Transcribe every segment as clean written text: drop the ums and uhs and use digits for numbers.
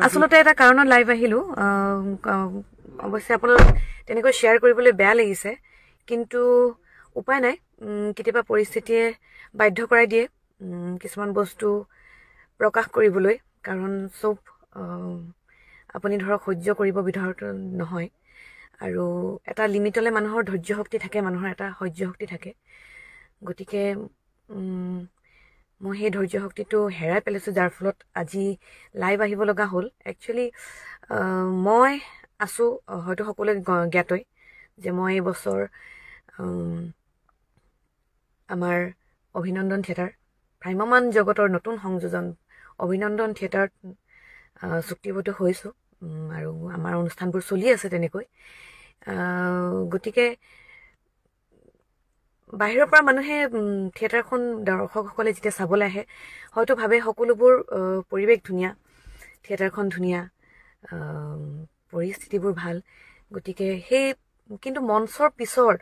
আচলতে এটা কাৰণত লাইভ আহিলো অৱশ্যে আপোনালোক তেনেকৈ শ্বেয়াৰ কৰিবলৈ বেয়া লাগিছে কিন্তু উপায় নাই কেতিয়াবা পৰিস্থিতিয়ে বাধ্য কৰাই দিয়ে কিছুমান বস্তু প্ৰকাশ কৰিবলৈ কাৰণ সব আপুনি ধৰক সহ্য কৰিব বিধৰত নহয় আৰু এটা লিমিটলৈ মানুহৰ ধৈৰ্য শক্তি থাকে মানুহৰ এটা সহ্য শক্তি থাকে গতিকে মই সেই ধৈৰ্য শক্তিটো হেৰাই পেলাইছোঁ যাৰ ফলত আজি লাইভ আহিব লগা হ'ল একচুৱেলি মই আছোঁ হয়তো সকলোৱে জ্ঞাতই যে মই এই বছৰ আমাৰ অভিনন্দন থিয়েটাৰ ভ্ৰাম্যমান জগতৰ নতুন সংযোজন অভিনন্দন থিয়েটাৰত চুক্তিবদ্ধ হৈছোঁ আৰু আমাৰ অনুষ্ঠানবোৰ চলি আছে তেনেকৈ গতিকে বাহিৰৰ পৰা মানুহে থিয়েটাৰখন দৰ্শকসকলে যেতিয়া চাবলৈ আহে হয়তো ভাবে সকলোবোৰ পৰিৱেশ ধুনীয়া থিয়েটাৰখন ধুনীয়া পৰিস্থিতিবোৰ ভাল গতিকে সেই কিন্তু মঞ্চৰ পিছৰ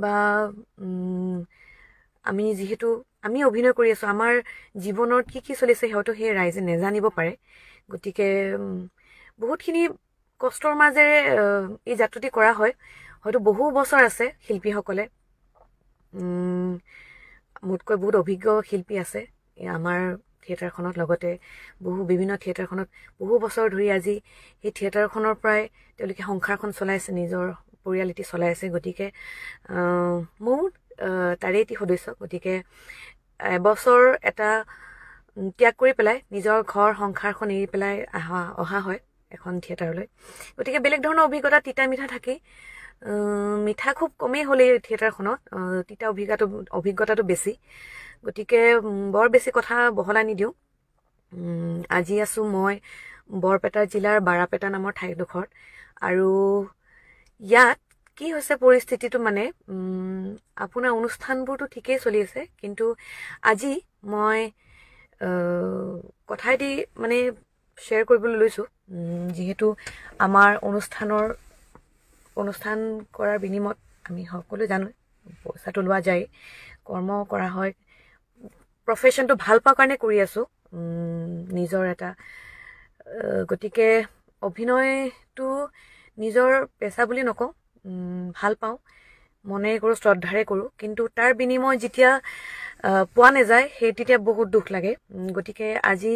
বা আমি অভিনয় কৰি আছোঁ আমাৰ জীৱনত কি চলিছে হয়তো সেই ৰাইজে নেজানিব পাৰে গতিকে বহুতখিনি কষ্টৰ মাজেৰে এই যাত্ৰাটি কৰা হয় হয়তো বহু বছৰ আছে শিল্পীসকলে মোতকৈ বহুত অভিজ্ঞ শিল্পী আছে আমাৰ থিয়েটাৰখনত লগতে বিভিন্ন থিয়েটাৰখনত বহু বছৰ ধৰি আজি সেই থিয়েটাৰখনৰ পৰাই তেওঁলোকে সংসাৰখন চলাইছে নিজৰ পৰিয়াল এটি চলাই আছে গতিকে মোৰ তাৰে এটি সদস্য গতিকে এবছৰ এটা ত্যাগ কৰি পেলাই নিজৰ ঘৰ সংসাৰখন এৰি পেলাই অহা হয় এখন থিয়েটাৰলৈ গতিকে বেলেগ ধৰণৰ অভিজ্ঞতা তিতা মিঠা থাকেই মিঠা খুব কমেই হ'লে থিয়েটাৰখনত তিতা অভিজ্ঞতাটো বেছি গতিকে বৰ বেছি কথা বহলাই নিদিওঁ আজি আছোঁ মই বৰপেটা জিলাৰ বাৰাপেটা নামৰ ঠাইডোখৰত আৰু ইয়াত কি হৈছে পৰিস্থিতিটো মানে আপোনাৰ অনুষ্ঠানবোৰতো ঠিকেই চলি আছে কিন্তু আজি মই কথা এটি মানে শ্বেয়াৰ কৰিবলৈ লৈছোঁ যিহেতু আমাৰ অনুষ্ঠান কৰাৰ বিনিময়ত আমি সকলোৱে জানো পইচাটো লোৱা যায় কৰ্ম কৰা হয় প্ৰফেশ্যনটো ভাল পোৱাৰ কাৰণে কৰি আছোঁ নিজৰ এটা গতিকে অভিনয়টো নিজৰ পেচা বুলি নকওঁ ভাল পাওঁ মনেৰে কৰোঁ শ্ৰদ্ধাৰে কৰোঁ কিন্তু তাৰ বিনিময় যেতিয়া পোৱা নাযায় সেই তেতিয়া বহুত দুখ লাগে গতিকে আজি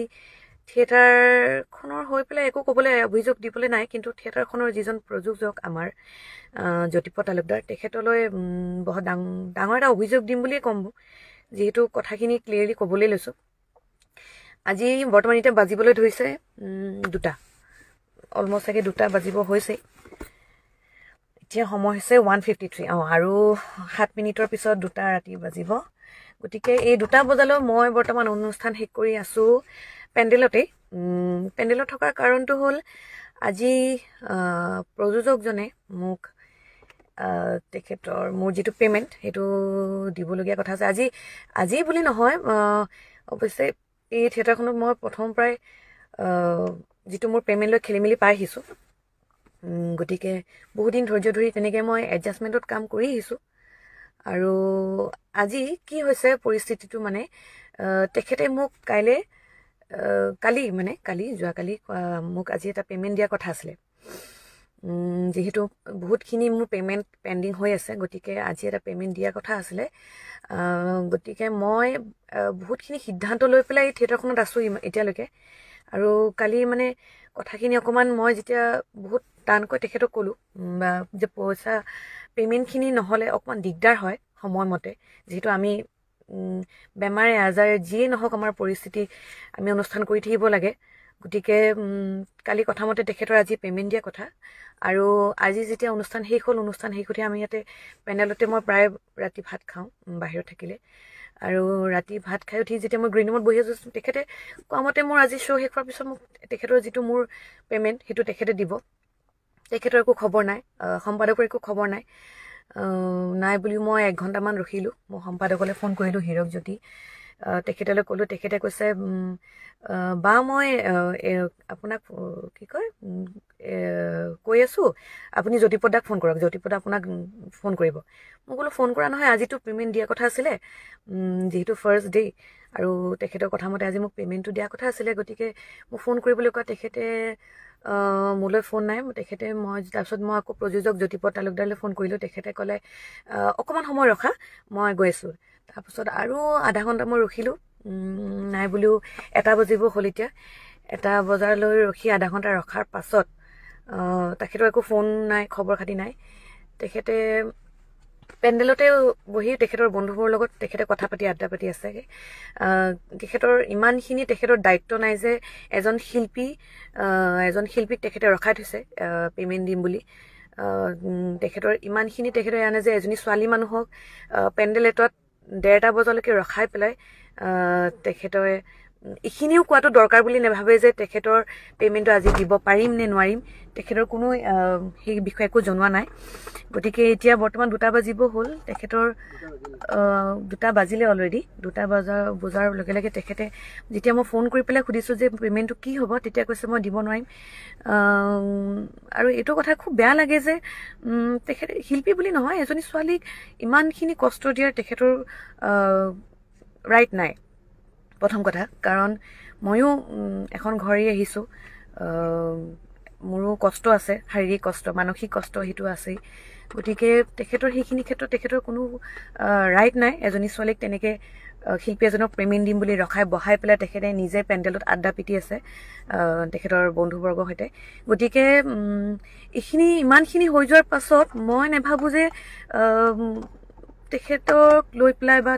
থিয়েটাৰখনৰ হৈ পেলাই একো ক'বলৈ অভিযোগ দিবলৈ নাই কিন্তু থিয়েটাৰখনৰ যিজন প্ৰযোজক আমাৰ জ্যোতিপ্ৰসাদ তালুকদাৰ তেখেতলৈ বহুত ডাঙৰ এটা অভিযোগ দিম বুলিয়ে ক'ম যিহেতু কথাখিনি ক্লিয়াৰলি ক'বলৈ লৈছোঁ আজি বৰ্তমান এতিয়া বাজিবলৈ ধৰিছে 2টা অলমষ্ট চাগে 2টা বাজিব হৈছে এতিয়া সময় হৈছে 1:53 আৰু 7 মিনিটৰ পিছত 2টা ৰাতি বাজিব গতিকে এই 2টা বজালৈ মই বৰ্তমান অনুষ্ঠান শেষ কৰি আছোঁ পেণ্ডেলত থকাৰ কাৰণটো হ'ল আজি প্ৰযোজকজনে মোক তেখেতৰ মোৰ যিটো পে'মেণ্ট সেইটো দিবলগীয়া কথা আছে আজি বুলি নহয় অৱশ্যে এই থিয়েটাৰখনত মই প্ৰথম প্ৰায় যিটো মোৰ পে'মেণ্ট লৈ খেলি মেলি পাই আহিছোঁ গতিকে বহুদিন ধৈৰ্য ধৰি তেনেকৈ মই এডজাষ্টমেণ্টত কাম কৰি আহিছোঁ আৰু আজি কি হৈছে পৰিস্থিতিটো মানে তেখেতে মোক যোৱাকালি মোক আজি এটা পে'মেণ্ট দিয়াৰ কথা আছিলে যিহেতু বহুতখিনি মোৰ পে'মেণ্ট পেণ্ডিং হৈ আছে গতিকে আজি এটা পে'মেণ্ট দিয়াৰ কথা আছিলে গতিকে মই বহুতখিনি সিদ্ধান্ত লৈ পেলাই এই থিয়েটাৰখনত আছোঁ এতিয়ালৈকে আৰু কালি মানে কথাখিনি অকণমান মই যেতিয়া বহুত টানকৈ তেখেতক ক'লোঁ বা যে পইচা পে'মেণ্টখিনি নহ'লে অকণমান দিগদাৰ হয় সময়মতে যিহেতু আমি বেমাৰে আজাৰে যিয়ে নহওক আমাৰ পৰিস্থিতি আমি অনুষ্ঠান কৰি থাকিব লাগে গতিকে কালি কথামতে তেখেতৰ আজি পে'মেণ্ট দিয়া কথা আৰু আজি যেতিয়া অনুষ্ঠান শেষ হ'ল আমি ইয়াতে পেণ্ডেলতে মই প্ৰায় ৰাতি ভাত খাওঁ বাহিৰত থাকিলে আৰু ৰাতি ভাত খাই উঠি যেতিয়া মই গ্ৰীণ ৰুমত বহি আছোঁ তেখেতে কোৱা মতে মোৰ আজি শ্ব' শেষ হোৱাৰ পিছত মোক তেখেতৰ যিটো মোৰ পে'মেণ্ট সেইটো তেখেতে দিব তেখেতৰ একো খবৰ নাই সম্পাদকৰ একো খবৰ নাই বুলি মই 1 ঘণ্টামান ৰখিলোঁ মই সম্পাদকলৈ ফোন কৰিলোঁ হীৰক জ্যোতি তেখেতলৈ ক'লোঁ তেখেতে কৈছে বা মই আপোনাক কি কয় কৈ আছোঁ আপুনি জ্যোতিপ্ৰদাক ফোন কৰক জ্যোতিপ্ৰদা আপোনাক ফোন কৰিব মই ক'লোঁ ফোন কৰা নহয় আজিতো পে'মেণ্ট দিয়াৰ কথা আছিলে যিহেতু ফাৰ্ষ্ট ডে আৰু তেখেতৰ কথা মতে আজি মোক পে'মেণ্টটো দিয়া কথা আছিলে, গতিকে মোক ফোন কৰিবলৈ কোৱা তেখেতে মোলৈ ফোন নাই। তেখেতে তাৰপিছত মই আকৌ প্ৰযোজক জ্যোতিপ্ৰদ তালুকদাৰলৈ ফোন কৰিলোঁ। তেখেতে ক'লে অকণমান সময় ৰখা, মই গৈ আছোঁ। তাৰপিছত আৰু আধা ঘণ্টা মই ৰখিলোঁ, নাই বুলিও 1 বাজিব হ'ল। এতিয়া 1 বজালৈ ৰখি আধা ঘণ্টা ৰখাৰ পাছত তেখেতৰ একো ফোন নাই, খবৰ খাতি নাই। তেখেতে পেণ্ডেলতে বহি তেখেতৰ বন্ধুবোৰৰ লগত তেখেতে কথা পাতি আড্ডা পাতি আছে। তেখেতৰ ইমানখিনি তেখেতৰ দায়িত্ব নাই যে এজন শিল্পীক তেখেতে ৰখাই থৈছে পে'মেণ্ট দিম বুলি। তেখেতৰ ইমানখিনি তেখেতে জানে যে এজনী ছোৱালী মানুহক পেণ্ডেল এটাত 1:30 বজালৈকে ৰখাই পেলাই তেখেতে এইখিনিও কোৱাটো দৰকাৰ বুলি নাভাবে যে তেখেতৰ পে'মেণ্টটো আজি দিব পাৰিম নে নোৱাৰিম। তেখেতৰ কোনো সেই বিষয়ে একো জনোৱা নাই। গতিকে এতিয়া বৰ্তমান 2টা বাজিব হ'ল। তেখেতৰ 2টা বাজিলে অলৰেডি। 2টা বজাৰ লগে লগে তেখেতে যেতিয়া মই ফোন কৰি পেলাই সুধিছোঁ যে পে'মেণ্টটো কি হ'ব, তেতিয়া কৈছে মই দিব নোৱাৰিম। আৰু এইটো কথা খুব বেয়া লাগে যে তেখেতে শিল্পী বুলি নহয়, এজনী ছোৱালীক ইমানখিনি কষ্ট দিয়াৰ তেখেতৰ ৰাইট নাই। প্ৰথম কথা, কাৰণ ময়ো এখন ঘৰ এৰি আহিছোঁ, মোৰো কষ্ট আছে, শাৰীৰিক কষ্ট, মানসিক কষ্ট সেইটো আছেই। গতিকে তেখেতৰ সেইখিনি ক্ষেত্ৰত তেখেতৰ কোনো ৰাইট নাই। এজনী ছোৱালীক তেনেকৈ শিল্পী এজনক পে'মেণ্ট দিম বুলি ৰখাই বহাই পেলাই তেখেতে নিজে পেণ্ডেলত আড্ডা পিটি আছে তেখেতৰ বন্ধুবৰ্গৰ সৈতে। গতিকে ইমানখিনি হৈ যোৱাৰ পাছত মই নাভাবোঁ যে তেখেতক লৈ পেলাই বা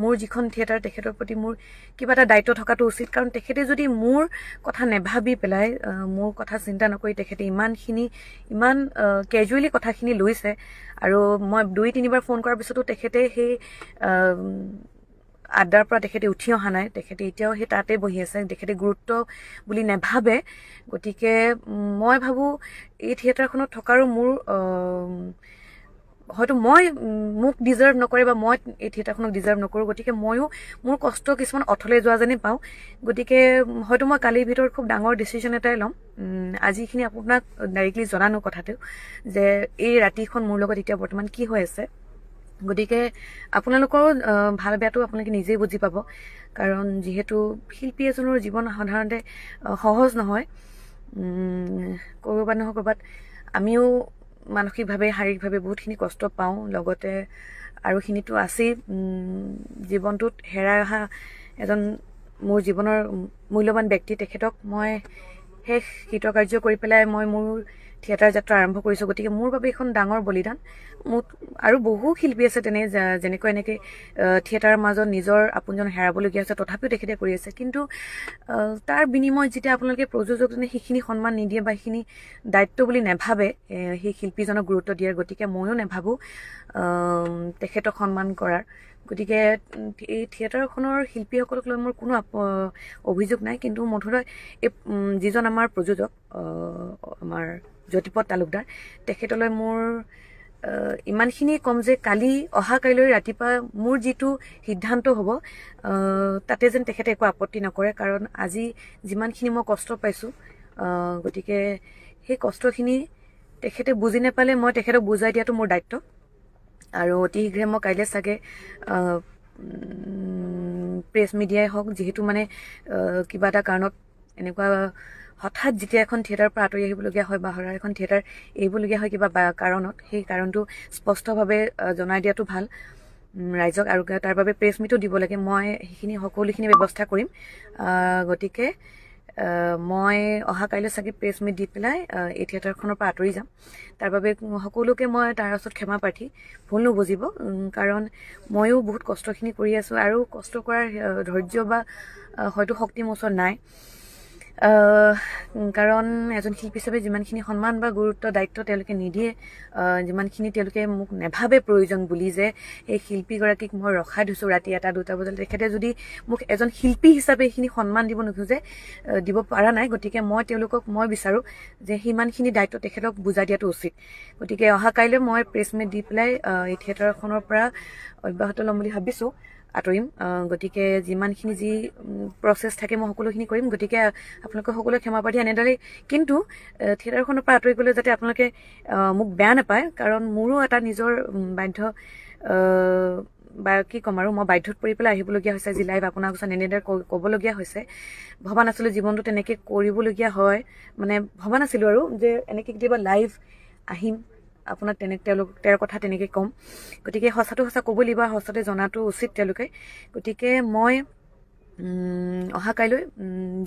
মোৰ যিখন থিয়েটাৰ তেখেতৰ প্ৰতি মোৰ কিবা এটা দায়িত্ব থকাটো উচিত। কাৰণ তেখেতে যদি মোৰ কথা নাভাবি পেলাই, মোৰ কথা চিন্তা নকৰি তেখেতে ইমান কেজুৱেলি কথাখিনি লৈছে, আৰু মই 2-3 বাৰ ফোন কৰাৰ পিছতো তেখেতে সেই আড্ডাৰ পৰা তেখেতে উঠি অহা নাই। তেখেতে এতিয়াও সেই তাতে বহি আছে, তেখেতে গুৰুত্ব বুলি নাভাবে। গতিকে মই ভাবোঁ এই থিয়েটাৰখনত থকাৰো মোৰ হয়তো মোক ডিজাৰ্ভ নকৰে বা মই এই থিয়েটাৰখনক ডিজাৰ্ভ নকৰোঁ। গতিকে ময়ো মোৰ কষ্ট কিছুমান অথলে যোৱা যেনেই পাওঁ। গতিকে হয়তো মই কালিৰ ভিতৰত খুব ডাঙৰ ডিচিশ্যন এটাই ল'ম। আজিখিনি আপোনাক ডাইৰেক্টলি জনানো কথাটো যে এই ৰাতিখন মোৰ লগত এতিয়া বৰ্তমান কি হৈ আছে। গতিকে আপোনালোকৰো ভাল বেয়াটো আপোনালোকে নিজেই বুজি পাব। কাৰণ যিহেতু শিল্পী এজনৰ জীৱন সাধাৰণতে সহজ নহয়। ক'ৰবাত নহয় ক'ৰবাত আমিও মানসিকভাৱে শাৰীৰিকভাৱে বহুতখিনি কষ্ট পাওঁ, লগতে আৰুখিনিতো আছেই। জীৱনটোত হেৰাই অহা এজন মোৰ জীৱনৰ মূল্যৱান ব্যক্তি, তেখেতক মই শেষ কৃতকাৰ্য কৰি পেলাই মই মোৰ থিয়েটাৰ যাত্ৰা আৰম্ভ কৰিছোঁ। গতিকে মোৰ বাবে এখন ডাঙৰ বলিদান। আৰু বহু শিল্পী আছে যেনেকৈ এনেকৈ থিয়েটাৰৰ মাজত নিজৰ আপোনজন হেৰাবলগীয়া হৈছে, তথাপিও তেখেতে কৰি আছে। কিন্তু তাৰ বিনিময়ত যেতিয়া আপোনালোকে প্ৰযোজকজনে সেইখিনি সন্মান নিদিয়ে বা সেইখিনি দায়িত্ব বুলি নাভাবে সেই শিল্পীজনক গুৰুত্ব দিয়াৰ, গতিকে ময়ো নাভাবোঁ তেখেতক সন্মান কৰাৰ। গতিকে এই থিয়েটাৰখনৰ শিল্পীসকলক লৈ মোৰ কোনো অভিযোগ নাই। কিন্তু মুঠতে যিজন আমাৰ প্ৰযোজক আমাৰ জ্যোতিপ্ৰদ তালুকদাৰ, তেখেতলৈ মোৰ ইমানখিনি ক'ম যে অহাকাইলৈ ৰাতিপুৱা মোৰ যিটো সিদ্ধান্ত হ'ব তাতে যেন তেখেতে একো আপত্তি নকৰে। কাৰণ আজি যিমানখিনি মই কষ্ট পাইছোঁ, গতিকে সেই কষ্টখিনি তেখেতে বুজি নাপালে মই তেখেতক বুজাই দিয়াটো মোৰ দায়িত্ব। আৰু অতি শীঘ্ৰে মই কাইলৈ চাগে প্ৰেছ মিডিয়াই হওক, যিহেতু মানে কিবা এটা কাৰণত এনেকুৱা হঠাৎ যেতিয়া এখন থিয়েটাৰৰ পৰা আঁতৰি আহিবলগীয়া হয় বা এখন থিয়েটাৰ এৰিবলগীয়া হয় কিবা কাৰণত, সেই কাৰণটো স্পষ্টভাৱে জনাই দিয়াটো ভাল ৰাইজক। আৰু তাৰ বাবে প্ৰেছ মিটো দিব লাগে। মই সকলোখিনি ব্যৱস্থা কৰিম। গতিকে মই কাইলৈ চাগে প্ৰেছ মিট দি পেলাই এই থিয়েটাৰখনৰ পৰা আঁতৰি যাম। তাৰ বাবে সকলোকে মই তাৰ ওচৰত ক্ষমা প্ৰাৰ্থী, ভুল নুবুজিব। কাৰণ ময়ো বহুত কষ্টখিনি কৰি আছোঁ, আৰু কষ্ট কৰাৰ ধৈৰ্য বা হয়তো শক্তি মোৰ ওচৰত নাই। কাৰণ এজন শিল্পী হিচাপে যিমানখিনি সন্মান বা গুৰুত্ব দায়িত্ব তেওঁলোকে নিদিয়ে, যিমানখিনি তেওঁলোকে মোক নাভাবে প্ৰয়োজন বুলি যে এই শিল্পীগৰাকীক মই ৰখাই থৈছোঁ ৰাতি 1-2 বজালৈ, তেখেতে যদি মোক এজন শিল্পী হিচাপে এইখিনি সন্মান দিব নোখোজে, দিব পৰা নাই। গতিকে মই বিচাৰোঁ যে সিমানখিনি দায়িত্ব তেখেতক বুজাই দিয়াটো উচিত। গতিকে কাইলৈ মই প্ৰেছ মিট দি পেলাই এই থিয়েটাৰখনৰ পৰা অব্যাহত ল'ম বুলি ভাবিছোঁ, আঁতৰিম। গতিকে যিমানখিনি যি প্ৰচেছ থাকে মই সকলোখিনি কৰিম। গতিকে আপোনালোকে সকলোৱে ক্ষমা প্ৰাৰ্থী এনেদৰেই। কিন্তু থিয়েটাৰখনৰ পৰা আঁতৰি গ'লে যাতে আপোনালোকে মোক বেয়া নাপায়, কাৰণ মোৰো এটা নিজৰ বা কি ক'ম আৰু মই বাধ্যত পৰি পেলাই আহিবলগীয়া হৈছে আজি লাইভ আপোনাৰ ওচৰত এনেদৰে ক'বলগীয়া হৈছে ভবা নাছিলোঁ জীৱনটো তেনেকৈ কৰিবলগীয়া হয় মানে ভবা নাছিলোঁ আৰু যে এনেকৈ কেতিয়াবা লাইভ আহিম আপোনাক তেওঁৰ কথা তেনেকৈ ক'ম গতিকে সঁচাটো সঁচা ক'ব লাগিব সঁচাতে জনাটো উচিত তেওঁলোকে গতিকে মই অহা কাইলৈ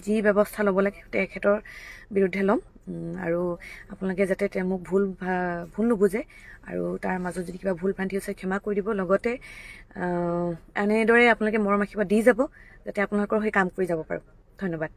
যি ব্যৱস্থা ল'ব লাগে তেখেতৰ বিৰুদ্ধে ল'ম আৰু আপোনালোকে যাতে মোক ভুল নুবুজে আৰু তাৰ মাজত যদি কিবা ভুল ভ্ৰান্তি হৈছে ক্ষমা কৰি দিব লগতে এনেদৰে আপোনালোকে মৰম আশীৰ্বাদ দি যাব যাতে আপোনালোকৰ হৈ কাম কৰি যাব পাৰোঁ ধন্যবাদ